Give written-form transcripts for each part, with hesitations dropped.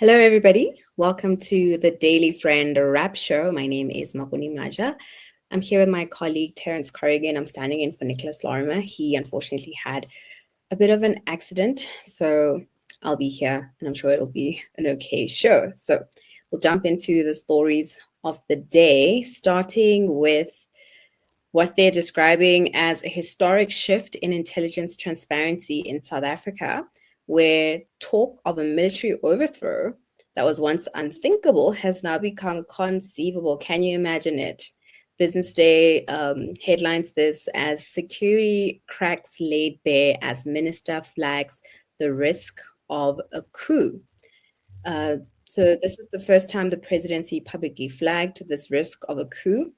Hello, everybody. Welcome to the Daily Friend Rap Show. My name is Makone Maja. I'm here with my colleague, Terence Corrigan. I'm standing in for Nicholas Lorimer. He unfortunately had a bit of an accident, so I'll be here, and I'm sure it'll be an okay show. So we'll jump into the stories of the day, starting with what they're describing as a historic shift in intelligence transparency in South Africa, where talk of a military overthrow that was once unthinkable has now become conceivable. Can you imagine it? Business Day headlines this as security cracks laid bare as minister flags the risk of a coup. So this is the first time the presidency publicly flagged this risk of a coup.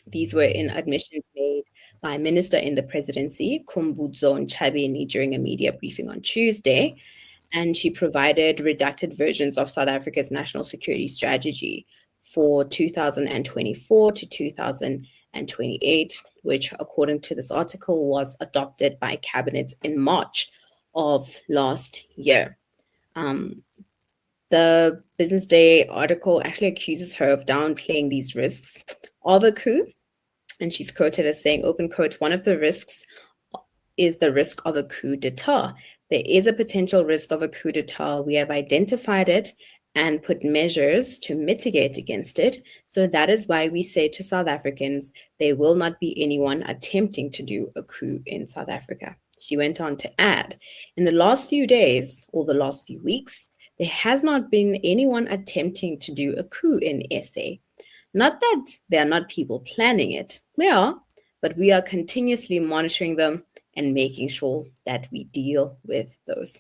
These were in admissions made by Minister in the Presidency, Khumbudzo Ntshavheni, during a media briefing on Tuesday. And she provided redacted versions of South Africa's national security strategy for 2024 to 2028, which, according to this article, was adopted by Cabinet in March of last year. The Business Day article actually accuses her of downplaying these risks of a coup. And she's quoted as saying, open quote, one of the risks is the risk of a coup d'etat. There is a potential risk of a coup d'etat. We have identified it and put measures to mitigate against it. So that is why we say to South Africans, there will not be anyone attempting to do a coup in South Africa. She went on to add, in the last few days or the last few weeks, there has not been anyone attempting to do a coup in SA. Not that there are not people planning it. They are, but we are continuously monitoring them and making sure that we deal with those.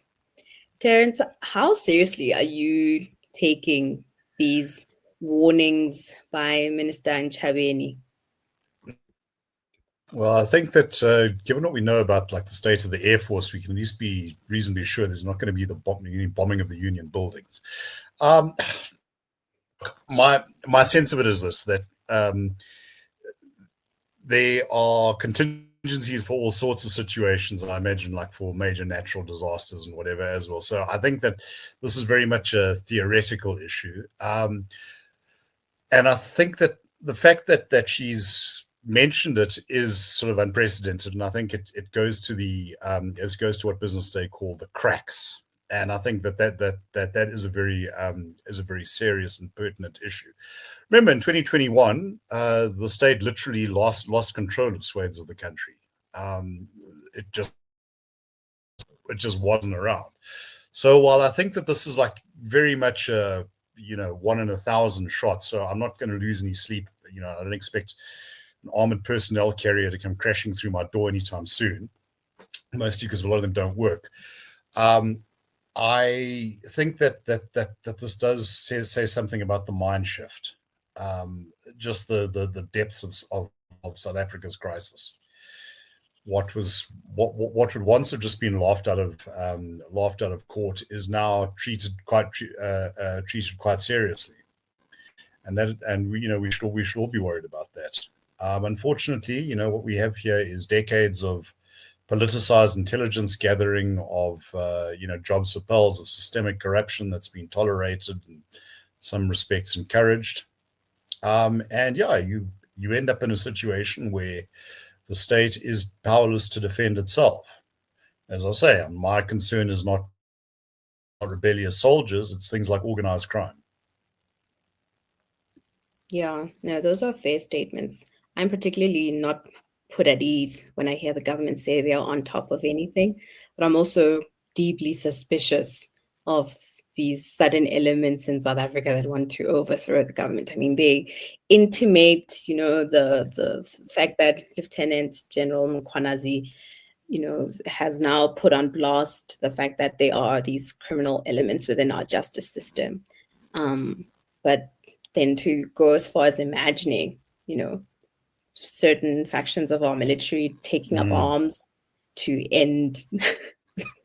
Terence, how seriously are you taking these warnings by Minister Ntshavheni? Well, I think that given what we know about like the state of the Air Force, we can at least be reasonably sure there's not going to be the bombing of the Union buildings. My sense of it is this, that there are contingencies for all sorts of situations, I imagine, like for major natural disasters and whatever as well. So I think that this is very much a theoretical issue. And I think that the fact that she's mentioned it is sort of unprecedented, and I think it goes to what Business Day called the cracks. And I think that is a very serious and pertinent issue. Remember, in 2021, the state literally lost control of swathes of the country. It just wasn't around. So while I think that this is like very much a 1 in 1,000 shots, so I'm not going to lose any sleep. I don't expect an armored personnel carrier to come crashing through my door anytime soon, mostly because a lot of them don't work. I think that this does say something about the mind shift, just the depths of South Africa's crisis. What would once have just been laughed out of court is now treated quite seriously, and we should all be worried about that. Unfortunately, what we have here is decades of politicized intelligence gathering, of jobs for pearls, of systemic corruption that's been tolerated, in some respects encouraged, and you end up in a situation where the state is powerless to defend itself. As I say, my concern is not rebellious soldiers; it's things like organized crime. Yeah, no, those are fair statements. I'm particularly not put at ease when I hear the government say they are on top of anything, but I'm also deeply suspicious of these sudden elements in South Africa that want to overthrow the government. I mean, they intimate, the fact that Lieutenant General Makone, has now put on blast the fact that there are these criminal elements within our justice system. But then to go as far as imagining, certain factions of our military taking up arms to end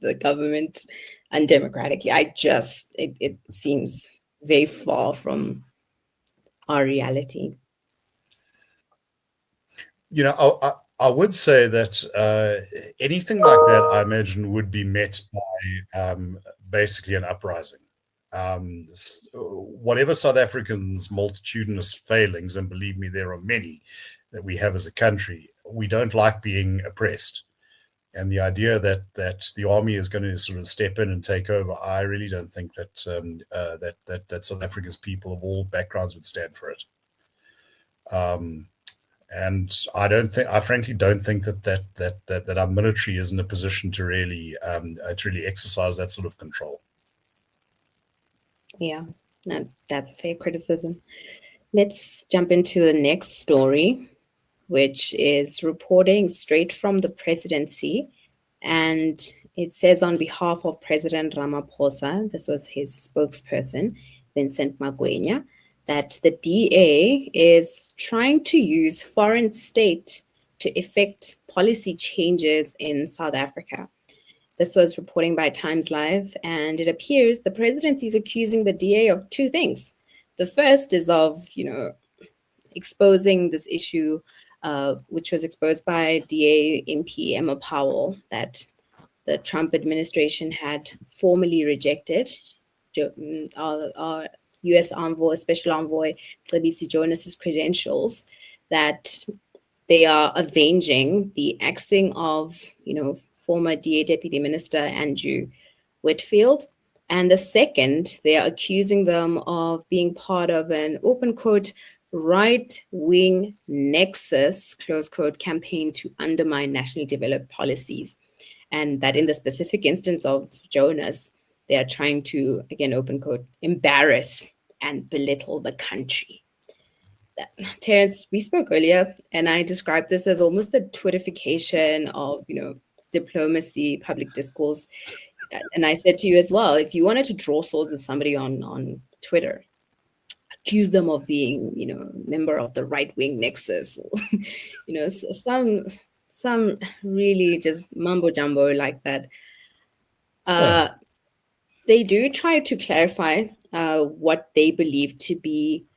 the government undemocratically, it seems very far from our reality. I would say that anything like that, I imagine, would be met by basically an uprising. Whatever South Africans' multitudinous failings, and believe me, there are many that we have as a country, we don't like being oppressed. And the idea that the army is going to sort of step in and take over, I really don't think that that South Africa's people of all backgrounds would stand for it. And I frankly don't think that our military is in a position to really exercise that sort of control. Yeah, that's a fair criticism. Let's jump into the next story, which is reporting straight from the presidency. And it says, on behalf of President Ramaphosa, this was his spokesperson, Vincent Makone, that the DA is trying to use foreign state to effect policy changes in South Africa. This was reporting by Times Live, and it appears the presidency is accusing the DA of two things. The first is of, exposing this issue, which was exposed by DA MP Emma Powell, that the Trump administration had formally rejected our U.S. envoy, special envoy Mcebisi Jonas's credentials, that they are avenging the axing of, former DA Deputy Minister Andrew Whitfield. And the second, they are accusing them of being part of an open quote right-wing nexus, close quote, campaign to undermine nationally developed policies. And that in the specific instance of Jonas, they are trying to, again, open quote, embarrass and belittle the country. Terence, we spoke earlier, and I described this as almost the Twitterification of, diplomacy, public discourse. And I said to you as well, if you wanted to draw swords with somebody on Twitter, accuse them of being, member of the right-wing nexus, or, some really just mumbo jumbo like that. They do try to clarify what they believe to be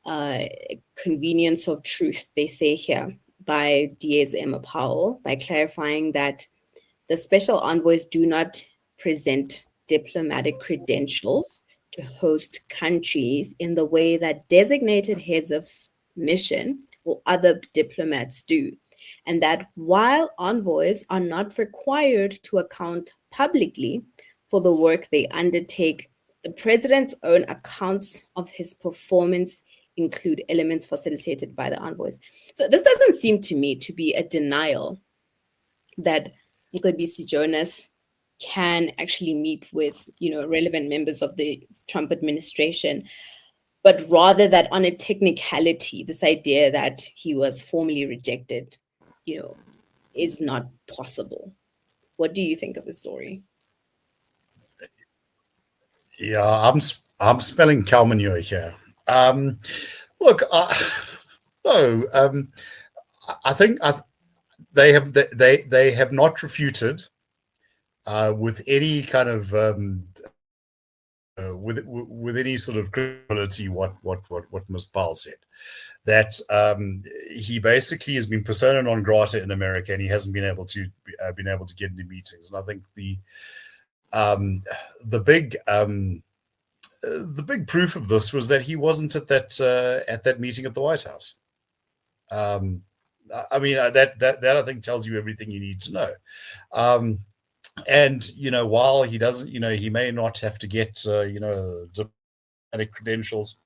convenience of truth, they say here, by DA's Emma Powell, by clarifying that the special envoys do not present diplomatic credentials to host countries in the way that designated heads of mission or other diplomats do. And that while envoys are not required to account publicly for the work they undertake, the president's own accounts of his performance include elements facilitated by the envoys. So this doesn't seem to me to be a denial that Mcebisi Jonas can actually meet with, relevant members of the Trump administration, but rather that on a technicality, this idea that he was formally rejected, is not possible. What do you think of the story? Yeah, I'm spelling cow manure here. Look, no, I think they have not refuted with any kind of with any sort of credibility what Ms. Powell said, that he basically has been persona non grata in America, and he hasn't been able to get into meetings. And I think the big proof of this was that he wasn't at that meeting at the White House. I mean, that I think tells you everything you need to know. And while he doesn't, he may not have to get diplomatic credentials.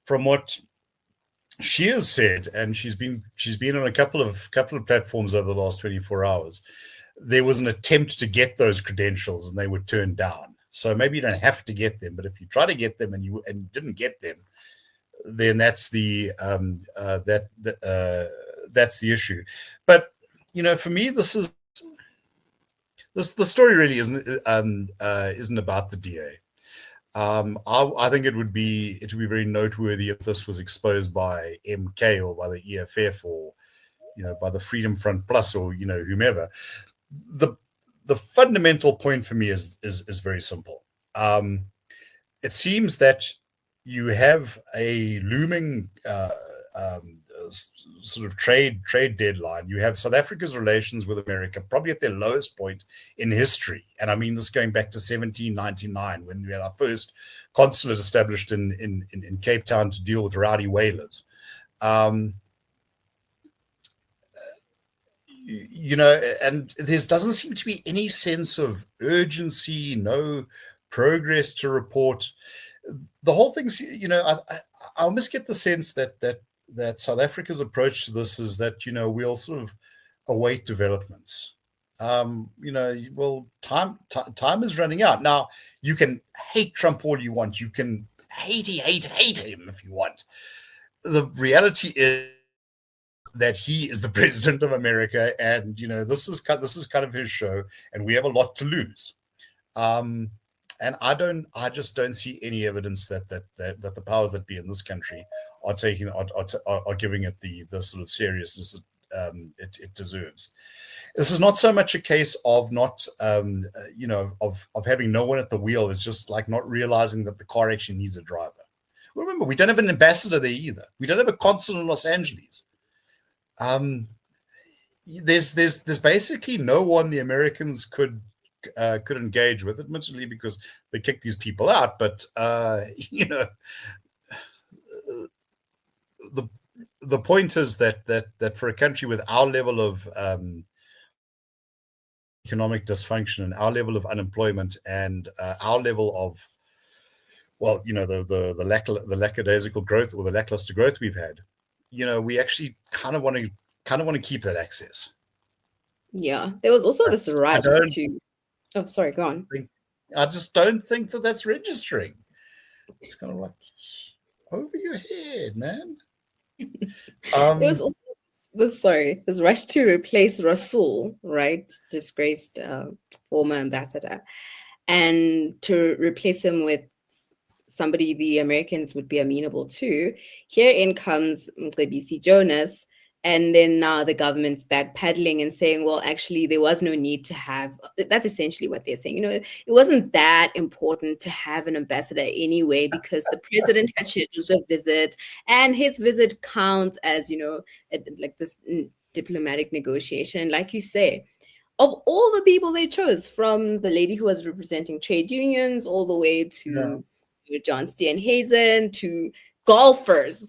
From what she has said, and she's been on a couple of platforms over the last 24 hours, there was an attempt to get those credentials and they were turned down. So maybe you don't have to get them, but if you try to get them and you didn't get them, then that's the that's the issue. But for me, the story really isn't about the DA. I think it would be very noteworthy if this was exposed by MK or by the EFF or by the Freedom Front Plus or whomever. The fundamental point for me is very simple. It seems that you have a looming sort of trade deadline, you have South Africa's relations with America probably at their lowest point in history. And I mean this going back to 1799, when we had our first consulate established in Cape Town to deal with rowdy whalers. And there doesn't seem to be any sense of urgency, no progress to report. The whole thing's, I almost get the sense that South Africa's approach to this is that, we'll sort of await developments. Well, time is running out. Now, you can hate Trump all you want. You can hate him if you want. The reality is that he is the president of America, and this is kind of his show, and we have a lot to lose. And I just don't see any evidence that the powers that be in this country are giving it the sort of seriousness it deserves. This is not so much a case of not of having no one at the wheel. It's just like not realizing that the car actually needs a driver. Remember, we don't have an ambassador there either. We don't have a consul in Los Angeles. There's basically no one the Americans could engage with, admittedly, because they kicked these people out. But the point is that for a country with our level of economic dysfunction and our level of unemployment and our level of, well, the lackadaisical growth or the lackluster growth we've had, we actually kind of want to keep that access. Yeah, there was also this rush to. Oh, sorry, go on. I just don't think that that's registering. It's kind of like over your head, man. There was also this rush to replace Rasool, right? Disgraced former ambassador, and to replace him with somebody the Americans would be amenable to. Herein comes Mcebisi Jonas, and then now the government's backpedaling and saying, well, actually, there was no need to have. That's essentially what they're saying. It wasn't that important to have an ambassador anyway, because the president had scheduled a visit, and his visit counts as, like this diplomatic negotiation. Like you say, of all the people they chose, from the lady who was representing trade unions all the way to John Steenhuisen to golfers,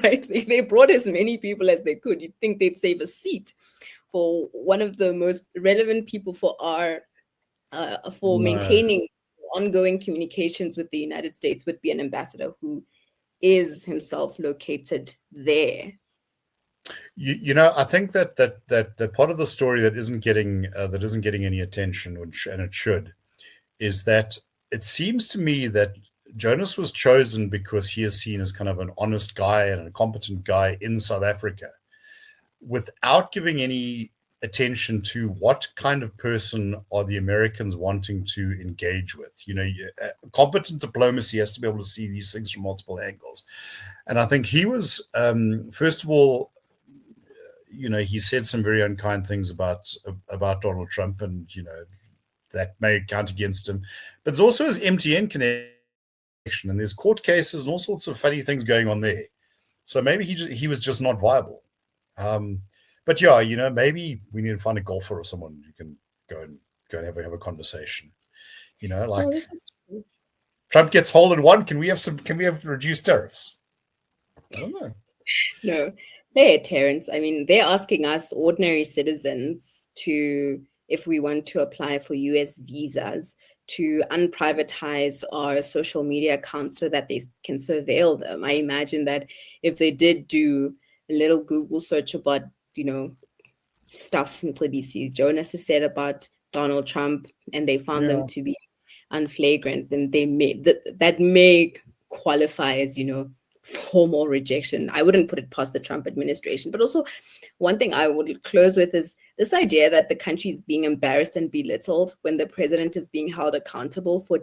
right? They brought as many people as they could. You'd think they'd save a seat for one of the most relevant people for our maintaining ongoing communications with the United States would be an ambassador who is himself located there. I think that part of the story that isn't getting any attention, and it should, is that it seems to me that Jonas was chosen because he is seen as kind of an honest guy and a competent guy in South Africa, without giving any attention to what kind of person are the Americans wanting to engage with. Competent diplomacy has to be able to see these things from multiple angles. And I think he was, first of all, he said some very unkind things about Donald Trump, and, that may count against him. But there's also his MTN connection, and there's court cases and all sorts of funny things going on there. So maybe he was just not viable. But yeah, maybe we need to find a golfer or someone who can go and have a conversation. This is true. Trump gets hole in one. Can we have reduced tariffs? I don't know. No. Hey, Terence. I mean, they're asking us ordinary citizens if we want to apply for US visas, to unprivatize our social media accounts so that they can surveil them. I imagine that if they did do a little Google search about, stuff Mcebisi Jonas has said about Donald Trump, and they found them to be unflagrant, then that may qualify as, formal rejection. I wouldn't put it past the Trump administration. But also, one thing I would close with is this idea that the country is being embarrassed and belittled when the president is being held accountable for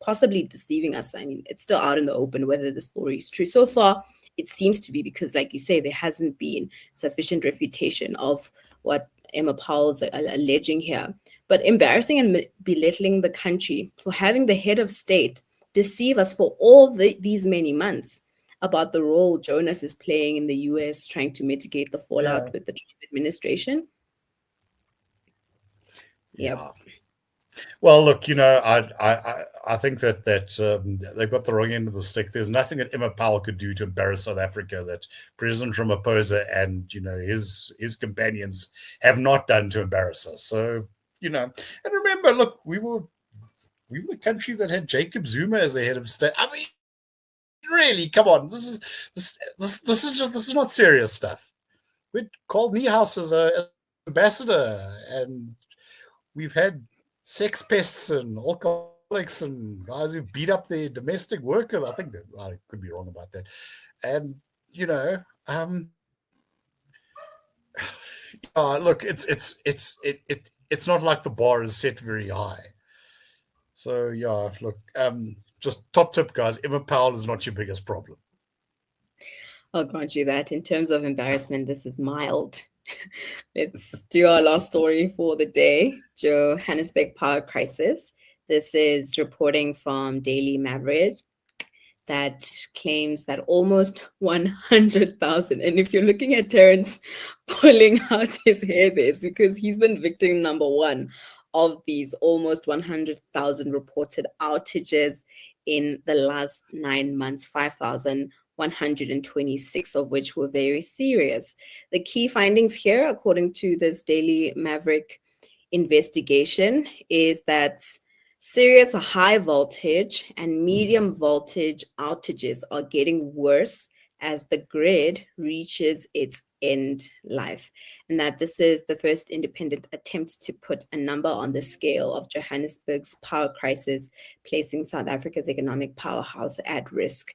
possibly deceiving us. I mean, it's still out in the open whether the story is true. So far, it seems to be, because, like you say, there hasn't been sufficient refutation of what Emma Powell's alleging here. But embarrassing and belittling the country for having the head of state deceive us for all these many months. about the role Jonas is playing in the US trying to mitigate the fallout Yeah. with the Trump administration. Yep. Yeah. Well, look, I think that they've got the wrong end of the stick. There's nothing that Emma Powell could do to embarrass South Africa that President Ramaphosa and his companions have not done to embarrass us. So and remember, look, we were the country that had Jacob Zuma as the head of state. I mean, really, come on, this is not serious stuff. We called Niehaus as an ambassador, and we've had sex pests and alcoholics and guys who beat up their domestic workers. I think that I could be wrong about that. And look, it's not like the bar is set very high. So yeah, look, just top tip, guys. Emma Powell is not your biggest problem. I'll grant you that. In terms of embarrassment, this is mild. Let's do our last story for the day. Johannesburg power crisis. This is reporting from Daily Maverick that claims that almost 100,000, and if you're looking at Terence pulling out his hair there, it's because he's been victim number one of these almost 100,000 reported outages in the last 9 months, 5,126 of which were very serious. The key findings here, according to this Daily Maverick investigation, is that serious high voltage and medium voltage outages are getting worse as the grid reaches its end life, and that this is the first independent attempt to put a number on the scale of Johannesburg's power crisis, placing South Africa's economic powerhouse at risk,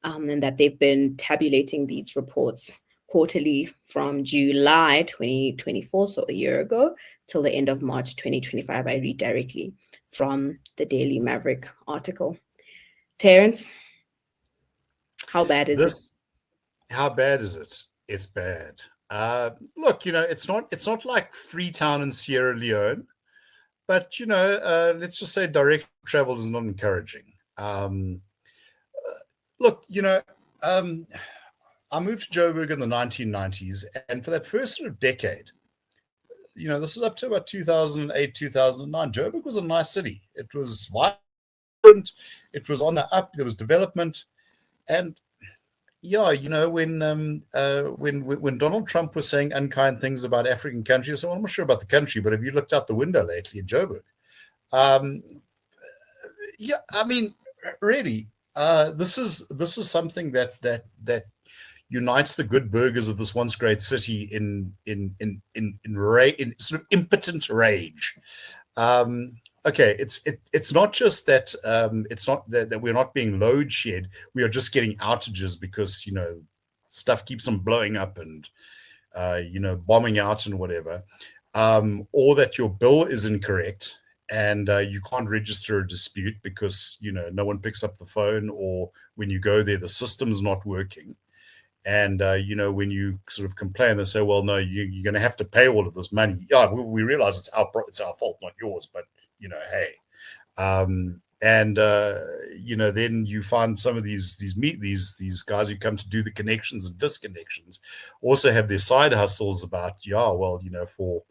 and that they've been tabulating these reports quarterly from July 2024, so a year ago, till the end of March 2025. I read directly from the Daily Maverick article. Terence, how bad is it? How bad is it? It's bad. Look, it's not like Freetown in Sierra Leone, but let's just say direct travel is not encouraging. Look, I moved to Joburg in the 1990s, and for that first sort of decade, this is up to about 2008, 2009. Joburg was a nice city. It was vibrant. It was on the up. There was development, and yeah, when Donald Trump was saying unkind things about African countries, so I'm not sure about the country, but have you looked out the window lately in Joburg? Yeah, I mean, really, this is something that unites the good burghers of this once great city in sort of impotent rage. Okay, it's not just that it's not that we're not being load shed. We are just getting outages because stuff keeps on blowing up and bombing out and whatever, or that your bill is incorrect and you can't register a dispute because no one picks up the phone, or when you go there the system's not working. And when you sort of complain, they say, "Well, no, you're going to have to pay all of this money." Yeah, we realize it's our fault, not yours. But hey, then you find some of these guys who come to do the connections and disconnections also have their side hustles about, for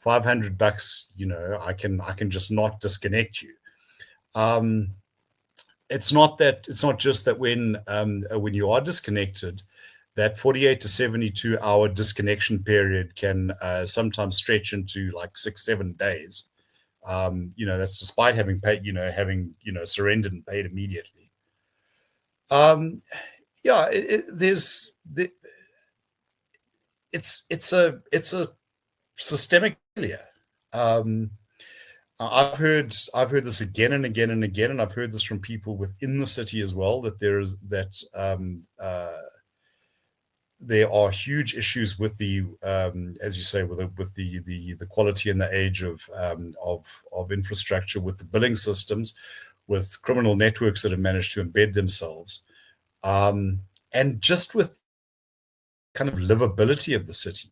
$500, I can just not disconnect you. It's not just that when you are disconnected, that 48 to 72 hour disconnection period can sometimes stretch into like 6-7 days. That's despite having paid, surrendered and paid immediately. It's a systemic failure. I've heard this again and again and again, and I've heard this from people within the city as well, that there are huge issues with the, as you say, with the quality and the age of infrastructure, with the billing systems, with criminal networks that have managed to embed themselves, and just with kind of livability of the city.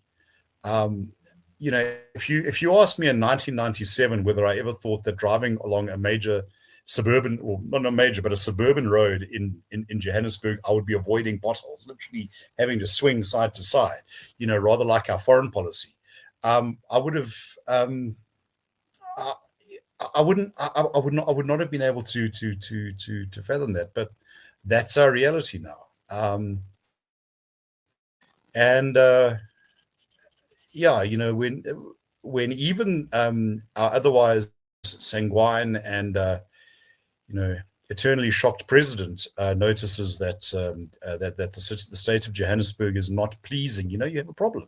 If you ask me in 1997 whether I ever thought that driving along a major suburban, or not a major, but a suburban road in Johannesburg, I would be avoiding potholes, literally having to swing side to side, rather like our foreign policy. I would have, I wouldn't, I would not have been able to fathom that, but that's our reality now. And yeah, when even our otherwise sanguine and eternally shocked president notices that that the state of Johannesburg is not pleasing, you have a problem.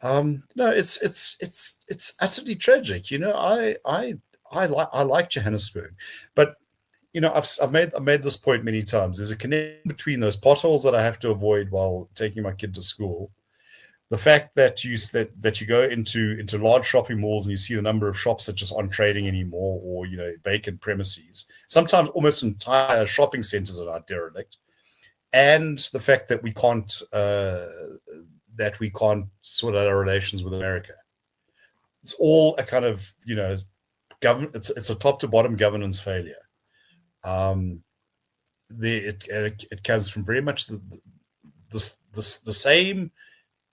No, it's utterly tragic. I like Johannesburg, but I've made this point many times. There's a connection between those potholes that I have to avoid while taking my kid to school. The fact that you go into large shopping malls and you see the number of shops that just aren't trading anymore, or vacant premises. Sometimes almost entire shopping centers are derelict, and the fact that we can't sort out our relations with America. It's all a kind of government. It's a top to bottom governance failure. It comes from very much the same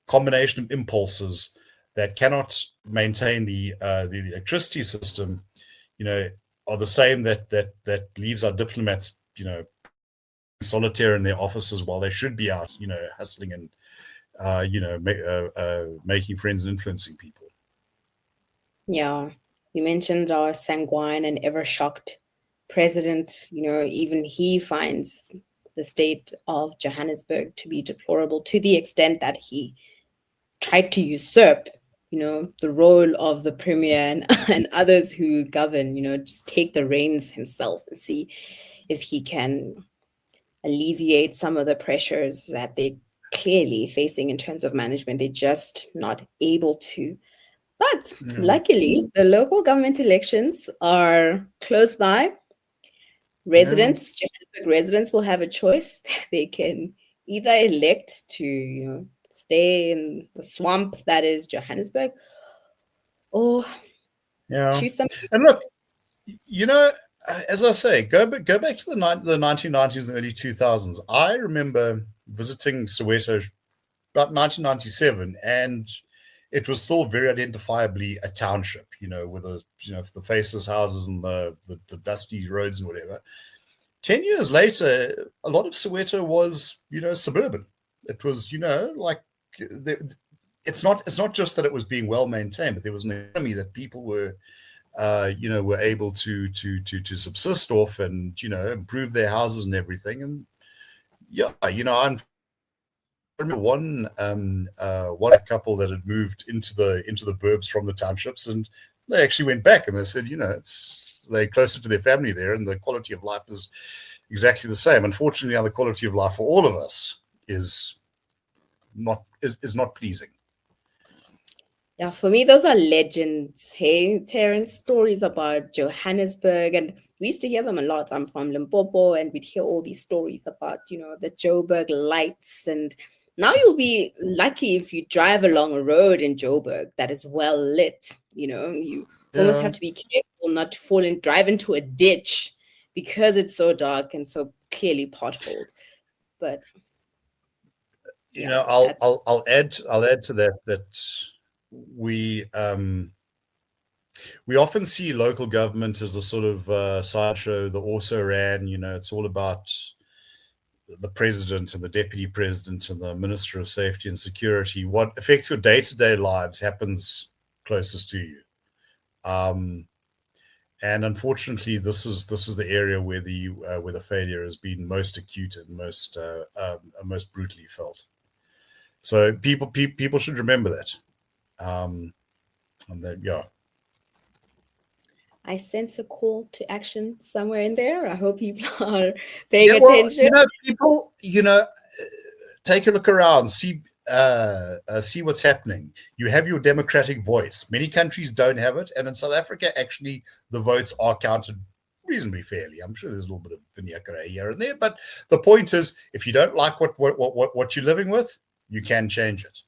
combination of impulses that cannot maintain the electricity system, are the same that leaves our diplomats, solitaire in their offices while they should be out, hustling and making friends and influencing people. Yeah, you mentioned our sanguine and ever shocked president. Even he finds the state of Johannesburg to be deplorable, to the extent that he tried to usurp, the role of the premier and others who govern, just take the reins himself and see if he can alleviate some of the pressures that they're clearly facing in terms of management. They're just not able to. But luckily, the local government elections are close by. Johannesburg residents will have a choice. They can either elect to, stay in the swamp that is Johannesburg, or choose something. And look, as I say, go back to the 1990s and early 2000s. I remember visiting Soweto about 1997, and it was still very identifiably a township, with the faceless houses and the dusty roads and whatever. 10 years later, a lot of Soweto was, suburban. It was, it's not just that it was being well maintained, but there was an economy that people were, were able to subsist off and, improve their houses and everything. And yeah, I remember one couple that had moved into the burbs from the townships, and they actually went back and they said, they're closer to their family there, and the quality of life is exactly the same. Unfortunately, the quality of life for all of us is not pleasing. Yeah, for me, those are legends. Hey, Terence, stories about Johannesburg, and we used to hear them a lot. I'm from Limpopo, and we'd hear all these stories about, the Joburg lights. And now you'll be lucky if you drive along a road in Joburg that is well lit. You almost have to be careful not to fall and drive into a ditch because it's so dark and so clearly potholed. But I'll add to that we often see local government as a sort of sideshow, the also ran. It's all about the president and the deputy president and the minister of safety and security. What affects your day-to-day lives happens closest to you. And unfortunately, this is the area where the failure has been most acute and most brutally felt. So people should remember that. And then, yeah. I sense a call to action somewhere in there. I hope people are paying attention. People, take a look around, see what's happening. You have your democratic voice. Many countries don't have it, and in South Africa, actually, the votes are counted reasonably fairly. I'm sure there's a little bit of vignacre here and there, but the point is, if you don't like what you're living with, you can change it.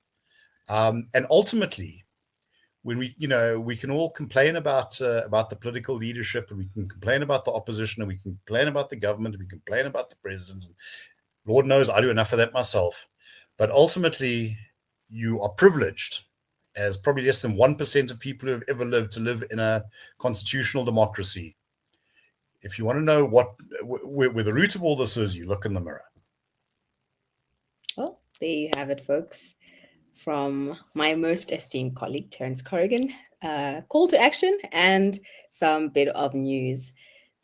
And ultimately, when we can all complain about the political leadership, and we can complain about the opposition, and we can complain about the government, and we can complain about the president. Lord knows I do enough of that myself. But ultimately, you are privileged, as probably less than 1% of people who have ever lived, to live in a constitutional democracy. If you want to know where the root of all this is, you look in the mirror. Well, there you have it, folks. From my most esteemed colleague, Terence Corrigan, call to action and some bit of news.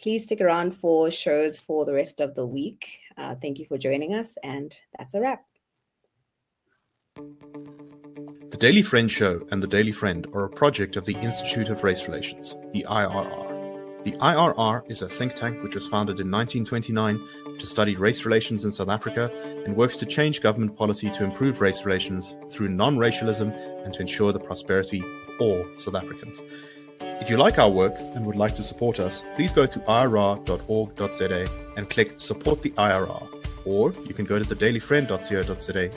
Please stick around for shows for the rest of the week. Thank you for joining us, and that's a wrap. The Daily Friend Show and The Daily Friend are a project of the Institute of Race Relations, the IRR. The IRR is a think tank which was founded in 1929 to study race relations in South Africa and works to change government policy to improve race relations through non-racialism and to ensure the prosperity of all South Africans. If you like our work and would like to support us, please go to irr.org.za and click Support the IRR. Or you can go to thedailyfriend.co.za